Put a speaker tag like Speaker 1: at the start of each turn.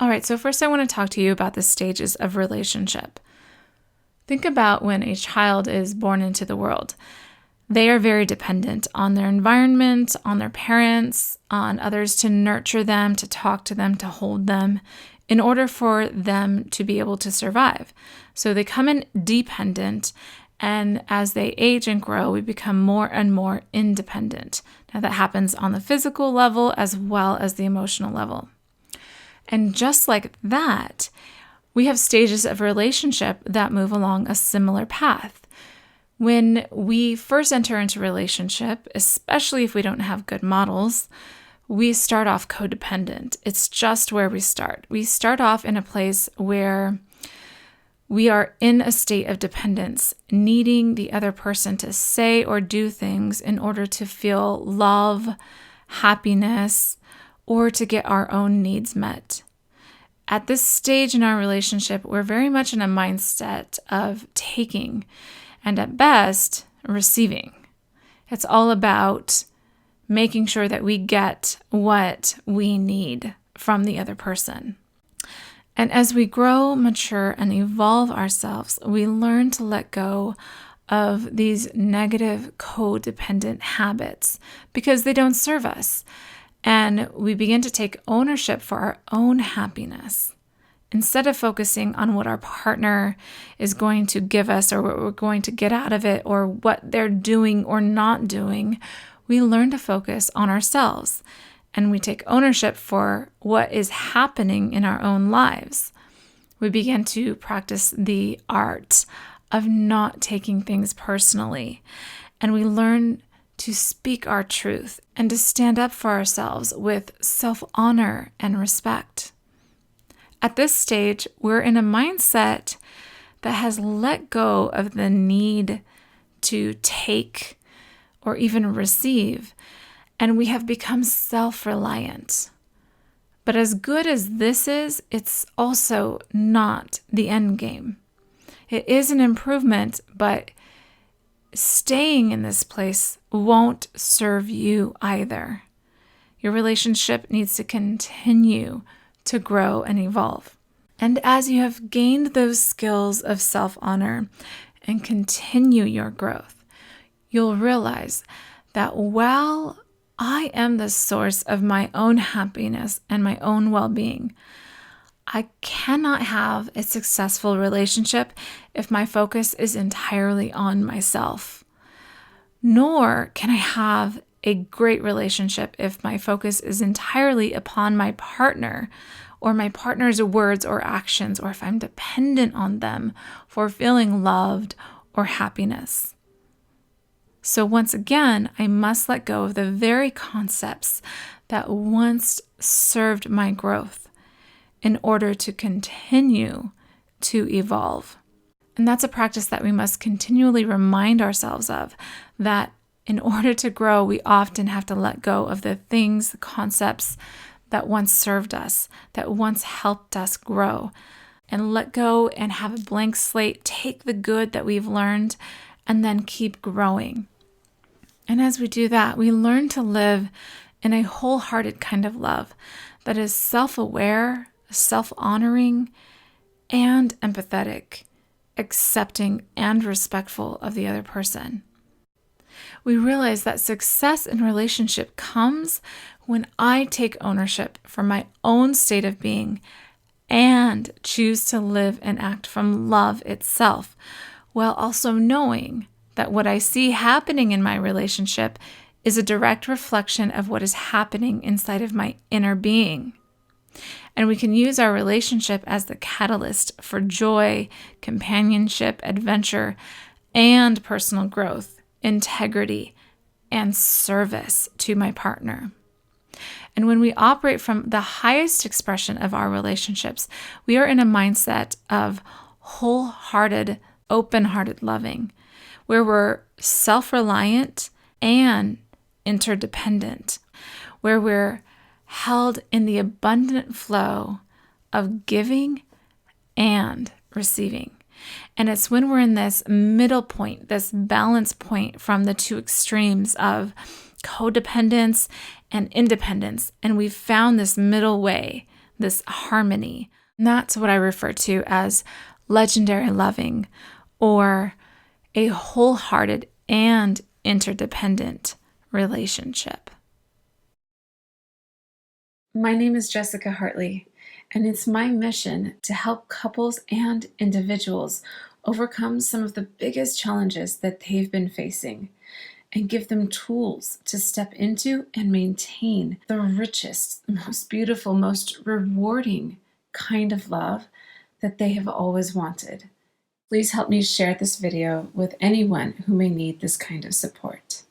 Speaker 1: All right, so first I want to talk to you about the stages of relationship. Think about when a child is born into the world. They are very dependent on their environment, on their parents, on others to nurture them, to talk to them, to hold them, in order for them to be able to survive. So they come in dependent, and as they age and grow, we become more and more independent. Now that happens on the physical level as well as the emotional level. And just like that, we have stages of relationship that move along a similar path. When we first enter into a relationship, especially if we don't have good models, we start off codependent. It's just where we start. We start off in a place where we are in a state of dependence, needing the other person to say or do things in order to feel love, happiness, or to get our own needs met. At this stage in our relationship, we're very much in a mindset of taking and at best, receiving. It's all about making sure that we get what we need from the other person. And as we grow, mature, and evolve ourselves, we learn to let go of these negative codependent habits because they don't serve us. And we begin to take ownership for our own happiness. Instead of focusing on what our partner is going to give us or what we're going to get out of it or what they're doing or not doing, we learn to focus on ourselves. And we take ownership for what is happening in our own lives. We begin to practice the art of not taking things personally. And we learn to speak our truth and to stand up for ourselves with self-honor and respect. At this stage, we're in a mindset that has let go of the need to take or even receive, and we have become self-reliant. But as good as this is, it's also not the end game. It is an improvement, but staying in this place won't serve you either. Your relationship needs to continue to grow and evolve. And as you have gained those skills of self-honor and continue your growth, you'll realize that while I am the source of my own happiness and my own well-being, I cannot have a successful relationship if my focus is entirely on myself. Nor can I have a great relationship if my focus is entirely upon my partner or my partner's words or actions, or if I'm dependent on them for feeling loved or happiness. So once again, I must let go of the very concepts that once served my growth in order to continue to evolve. And that's a practice that we must continually remind ourselves of, that in order to grow, we often have to let go of the things, the concepts that once served us, that once helped us grow, and let go and have a blank slate, take the good that we've learned, and then keep growing. And as we do that, we learn to live in a wholehearted kind of love that is self-aware, self-honoring, and empathetic, accepting and respectful of the other person. We realize that success in relationship comes when I take ownership for my own state of being and choose to live and act from love itself, while also knowing that what I see happening in my relationship is a direct reflection of what is happening inside of my inner being. And we can use our relationship as the catalyst for joy, companionship, adventure, and personal growth, integrity, and service to my partner. And when we operate from the highest expression of our relationships, we are in a mindset of wholehearted, open-hearted loving, where we're self-reliant and interdependent, where we're held in the abundant flow of giving and receiving. And it's when we're in this middle point, this balance point from the two extremes of codependence and independence, and we've found this middle way this harmony. And that's what I refer to as legendary loving, or a wholehearted and interdependent relationship. My name is Jessica Hartley, and it's my mission to help couples and individuals overcome some of the biggest challenges that they've been facing and give them tools to step into and maintain the richest, most beautiful, most rewarding kind of love that they have always wanted. Please help me share this video with anyone who may need this kind of support.